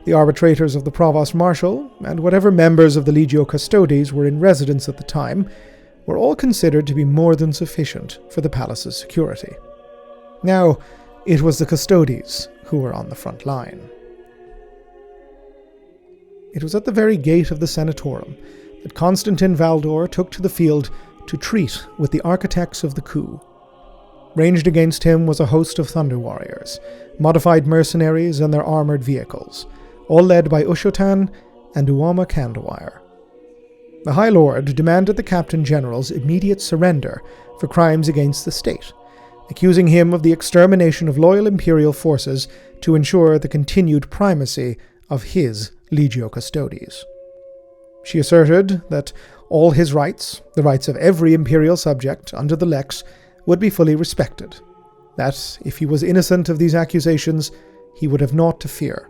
the arbitrators of the Provost Marshal, and whatever members of the Legio Custodes were in residence at the time, were all considered to be more than sufficient for the palace's security. Now, it was the Custodes who were on the front line. It was at the very gate of the Senatorium that Constantin Valdor took to the field to treat with the architects of the coup. Ranged against him was a host of Thunder warriors, modified mercenaries and their armored vehicles, all led by Ushotan and Uama Kandowire. The High Lord demanded the Captain General's immediate surrender for crimes against the state, accusing him of the extermination of loyal Imperial forces to ensure the continued primacy of his Legio Custodes. She asserted that all his rights, the rights of every Imperial subject under the Lex, would be fully respected, that if he was innocent of these accusations, he would have naught to fear.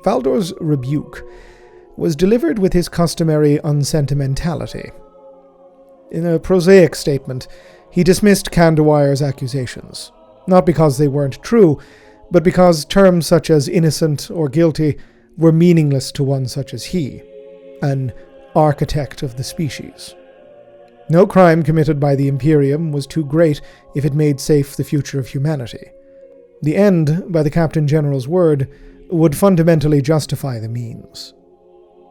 Valdor's rebuke was delivered with his customary unsentimentality. In a prosaic statement, he dismissed Kandawire's accusations, not because they weren't true, but because terms such as innocent or guilty were meaningless to one such as he, an architect of the species. No crime committed by the Imperium was too great if it made safe the future of humanity. The end, by the Captain General's word, would fundamentally justify the means.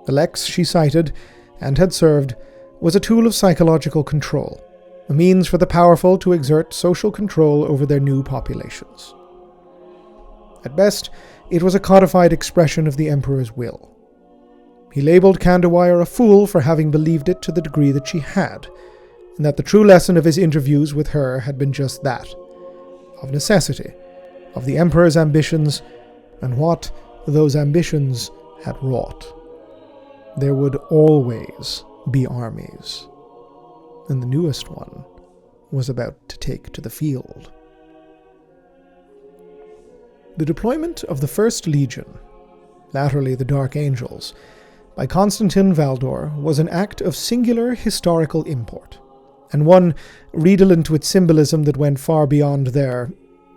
The Lex she cited, and had served, was a tool of psychological control, a means for the powerful to exert social control over their new populations. At best, it was a codified expression of the Emperor's will. He labelled Kandawire a fool for having believed it to the degree that she had, and that the true lesson of his interviews with her had been just that, of necessity, of the Emperor's ambitions, and what those ambitions had wrought. There would always be armies, and the newest one was about to take to the field. The deployment of the First Legion, latterly the Dark Angels, by Constantin Valdor was an act of singular historical import, and one redolent with symbolism that went far beyond their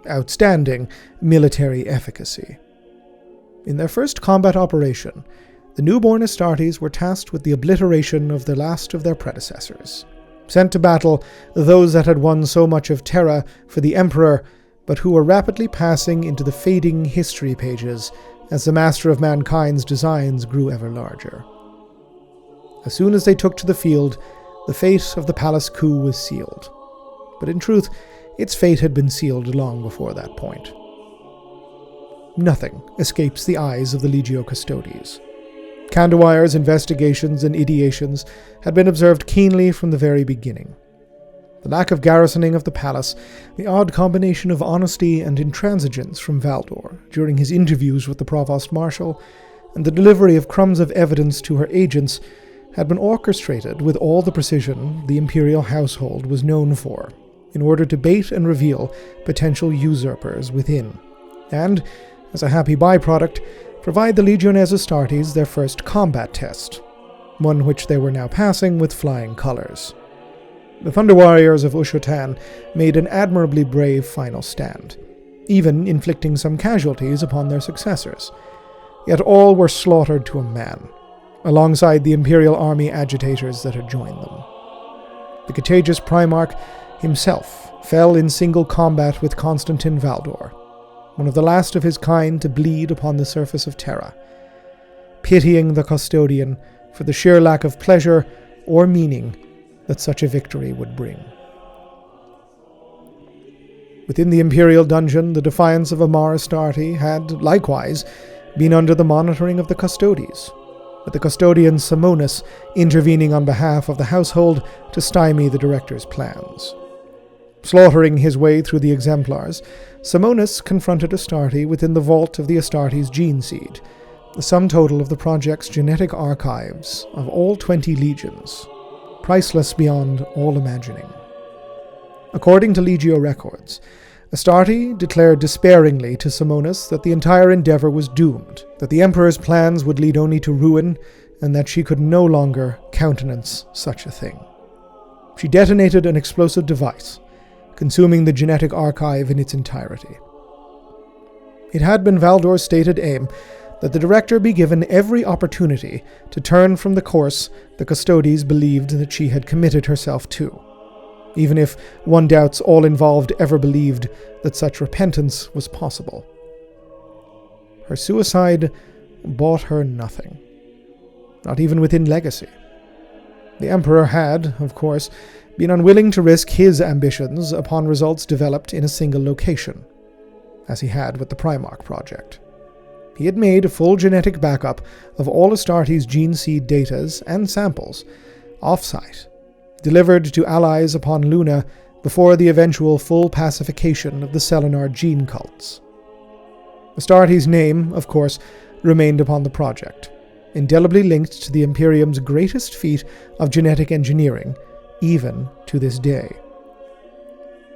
outstanding military efficacy. In their first combat operation, the newborn Astartes were tasked with the obliteration of the last of their predecessors, sent to battle those that had won so much of Terra for the Emperor, but who were rapidly passing into the fading history pages as the master of mankind's designs grew ever larger. As soon as they took to the field, the fate of the Palace Coup was sealed. But in truth, its fate had been sealed long before that point. Nothing escapes the eyes of the Legio Custodes. Kandawire's investigations and ideations had been observed keenly from the very beginning. The lack of garrisoning of the palace, the odd combination of honesty and intransigence from Valdor during his interviews with the Provost Marshal, and the delivery of crumbs of evidence to her agents had been orchestrated with all the precision the Imperial household was known for, in order to bait and reveal potential usurpers within, and, as a happy byproduct, provide the Legiones Astartes their first combat test, one which they were now passing with flying colors. The Thunder Warriors of Ushotan made an admirably brave final stand, even inflicting some casualties upon their successors, yet all were slaughtered to a man, alongside the Imperial army agitators that had joined them. The contagious Primarch himself fell in single combat with Constantin Valdor, one of the last of his kind to bleed upon the surface of Terra, pitying the custodian for the sheer lack of pleasure or meaning that such a victory would bring. Within the Imperial dungeon, the defiance of Amar Astarte had, likewise, been under the monitoring of the Custodes, with the custodian Simonus intervening on behalf of the household to stymie the director's plans. Slaughtering his way through the exemplars, Simonus confronted Astarte within the vault of the Astartes gene seed, the sum total of the project's genetic archives of all 20 legions, priceless beyond all imagining. According to Legio records, Astarte declared despairingly to Simonus that the entire endeavor was doomed, that the Emperor's plans would lead only to ruin, and that she could no longer countenance such a thing. She detonated an explosive device, consuming the genetic archive in its entirety. It had been Valdor's stated aim that the director be given every opportunity to turn from the course the Custodes believed that she had committed herself to, even if one doubts all involved ever believed that such repentance was possible. Her suicide bought her nothing, not even within legacy. The Emperor had, of course, been unwilling to risk his ambitions upon results developed in a single location, as he had with the Primarch project. He had made a full genetic backup of all Astartes' gene seed datas and samples, off-site, delivered to allies upon Luna before the eventual full pacification of the Selenar gene cults. Astartes' name, of course, remained upon the project, indelibly linked to the Imperium's greatest feat of genetic engineering, even to this day.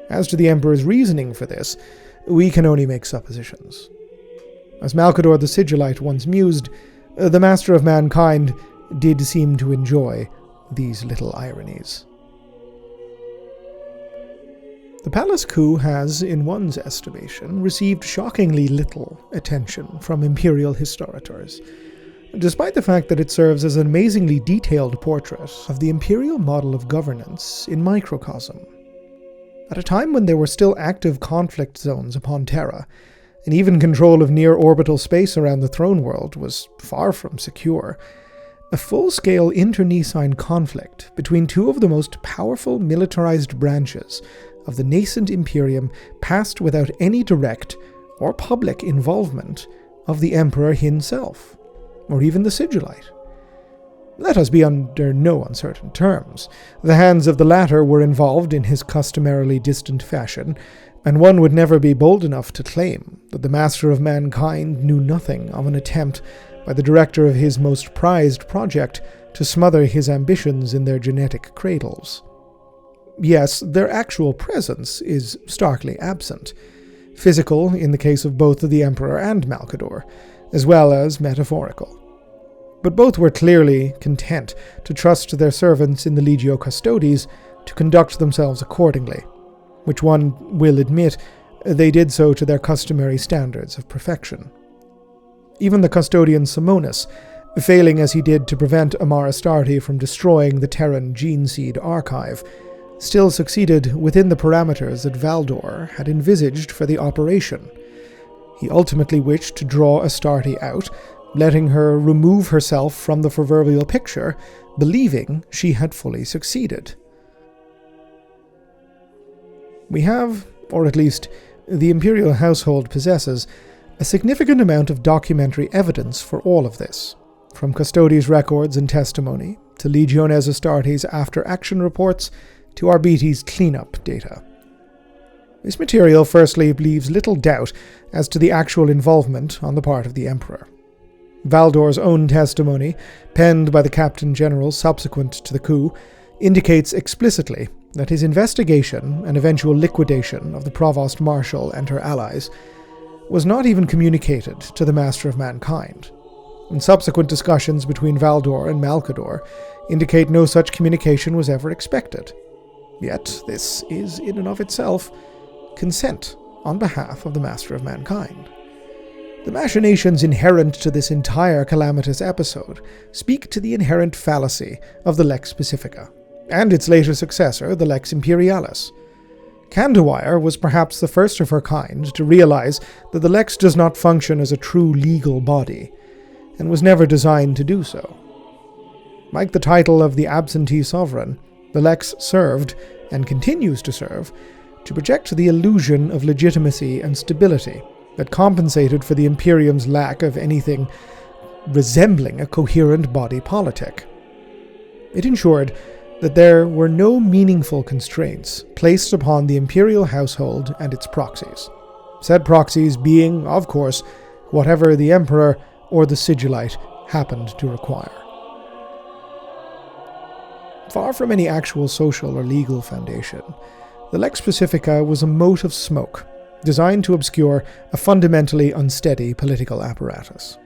As to the Emperor's reasoning for this, we can only make suppositions. As Malcador the Sigillite once mused, the master of mankind did seem to enjoy these little ironies. The Palace Coup has, in one's estimation, received shockingly little attention from Imperial historiators, despite the fact that it serves as an amazingly detailed portrait of the Imperial model of governance in microcosm. At a time when there were still active conflict zones upon Terra, and even control of near-orbital space around the throne world was far from secure, a full-scale internecine conflict between two of the most powerful militarized branches of the nascent Imperium passed without any direct or public involvement of the Emperor himself, or even the Sigillite. Let us be under no uncertain terms. The hands of the latter were involved in his customarily distant fashion, and one would never be bold enough to claim that the master of mankind knew nothing of an attempt by the director of his most prized project to smother his ambitions in their genetic cradles. Yes, their actual presence is starkly absent, physical in the case of both the Emperor and Malcador, as well as metaphorical. But both were clearly content to trust their servants in the Legio Custodes to conduct themselves accordingly, which one will admit they did so to their customary standards of perfection. Even the custodian Simonus, failing as he did to prevent Amar Astarte from destroying the Terran gene seed archive, still succeeded within the parameters that Valdor had envisaged for the operation. He ultimately wished to draw Astarte out, letting her remove herself from the proverbial picture, believing she had fully succeeded. We have, or at least the Imperial household possesses, a significant amount of documentary evidence for all of this, from Custodes' records and testimony, to Legiones Astartes' after-action reports, to Arbiti's cleanup data. This material firstly leaves little doubt as to the actual involvement on the part of the Emperor. Valdor's own testimony, penned by the Captain General subsequent to the coup, indicates explicitly that his investigation and eventual liquidation of the Provost Marshall and her allies was not even communicated to the Master of Mankind, and subsequent discussions between Valdor and Malcador indicate no such communication was ever expected. Yet this is, in and of itself, consent on behalf of the Master of Mankind. The machinations inherent to this entire calamitous episode speak to the inherent fallacy of the Lex Pacifica, and its later successor, the Lex Imperialis. Kandawire was perhaps the first of her kind to realize that the Lex does not function as a true legal body, and was never designed to do so. Like the title of the absentee sovereign, the Lex served, and continues to serve, to project the illusion of legitimacy and stability that compensated for the Imperium's lack of anything resembling a coherent body politic. It ensured that there were no meaningful constraints placed upon the Imperial household and its proxies, said proxies being, of course, whatever the Emperor or the Sigillite happened to require. Far from any actual social or legal foundation, the Lex Pacifica was a mote of smoke designed to obscure a fundamentally unsteady political apparatus.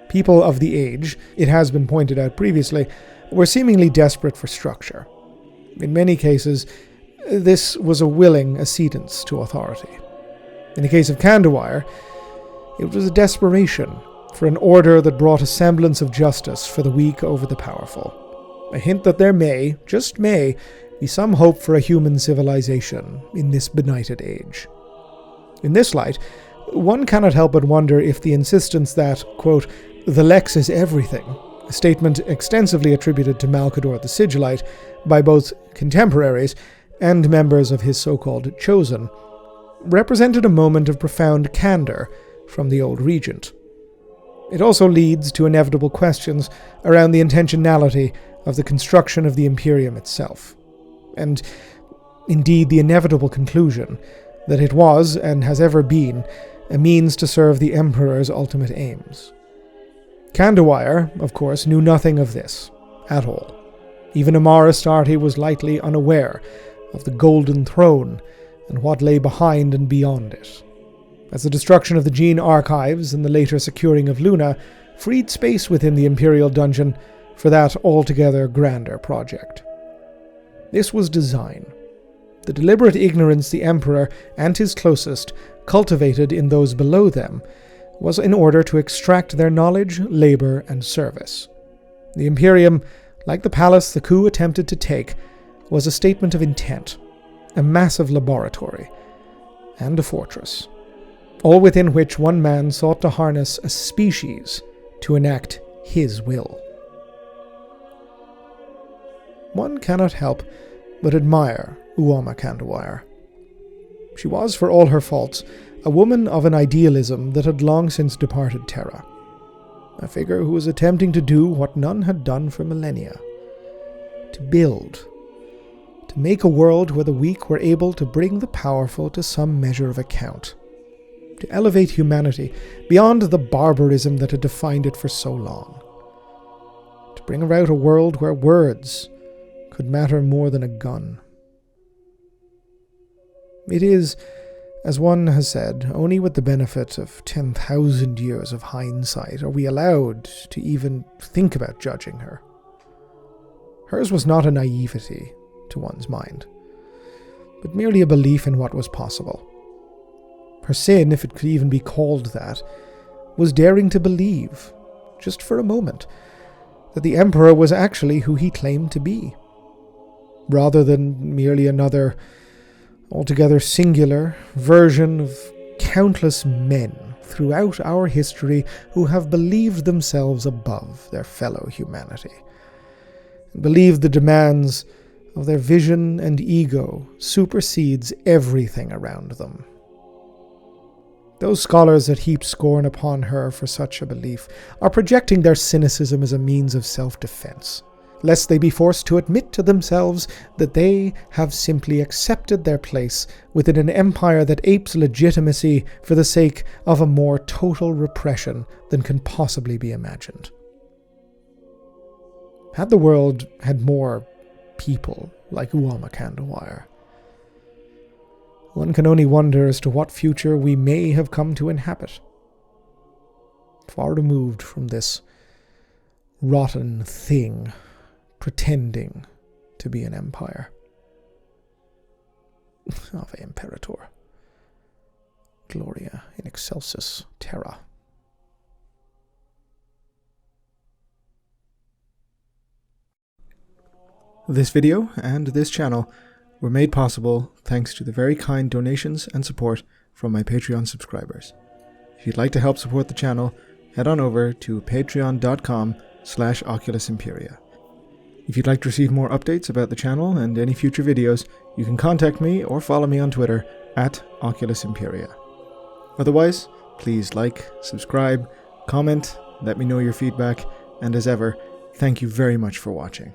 People of the age, it has been pointed out previously, were seemingly desperate for structure. In many cases, this was a willing accedance to authority. In the case of Kandawire, it was a desperation for an order that brought a semblance of justice for the weak over the powerful. A hint that there may, just may, be some hope for a human civilization in this benighted age. In this light, one cannot help but wonder if the insistence that, quote, the Lex is everything, a statement extensively attributed to Malcador the Sigillite by both contemporaries and members of his so-called Chosen, represented a moment of profound candor from the old regent. It also leads to inevitable questions around the intentionality of the construction of the Imperium itself, and indeed the inevitable conclusion that it was, and has ever been, a means to serve the Emperor's ultimate aims. Kandawire, of course, knew nothing of this, at all. Even Amar Astarte was likely unaware of the Golden Throne and what lay behind and beyond it, as the destruction of the gene archives and the later securing of Luna freed space within the Imperial dungeon for that altogether grander project. This was design. The deliberate ignorance the Emperor and his closest cultivated in those below them was in order to extract their knowledge, labor, and service. The Imperium, like the palace the coup attempted to take, was a statement of intent, a massive laboratory, and a fortress, all within which one man sought to harness a species to enact his will. One cannot help but admire Uama Kandowire. She was, for all her faults, a woman of an idealism that had long since departed Terra, a figure who was attempting to do what none had done for millennia, to build, to make a world where the weak were able to bring the powerful to some measure of account, to elevate humanity beyond the barbarism that had defined it for so long, to bring about a world where words could matter more than a gun. It is As one has said, only with the benefit of 10,000 years of hindsight are we allowed to even think about judging her. Hers was not a naivety to one's mind, but merely a belief in what was possible. Her sin, if it could even be called that, was daring to believe, just for a moment, that the Emperor was actually who he claimed to be, rather than merely another, altogether singular version of countless men throughout our history who have believed themselves above their fellow humanity, and believed the demands of their vision and ego supersedes everything around them. Those scholars that heap scorn upon her for such a belief are projecting their cynicism as a means of self-defense, lest they be forced to admit to themselves that they have simply accepted their place within an empire that apes legitimacy for the sake of a more total repression than can possibly be imagined. Had the world had more people like Uama Kandowire, one can only wonder as to what future we may have come to inhabit, far removed from this rotten thing pretending to be an empire. Ave Imperator. Gloria in excelsis Terra. This video and this channel were made possible thanks to the very kind donations and support from my Patreon subscribers. If you'd like to help support the channel, head on over to patreon.com/Oculus Imperia. If you'd like to receive more updates about the channel and any future videos, you can contact me or follow me on Twitter @Oculus Imperia. Otherwise, please like, subscribe, comment, let me know your feedback, and as ever, thank you very much for watching.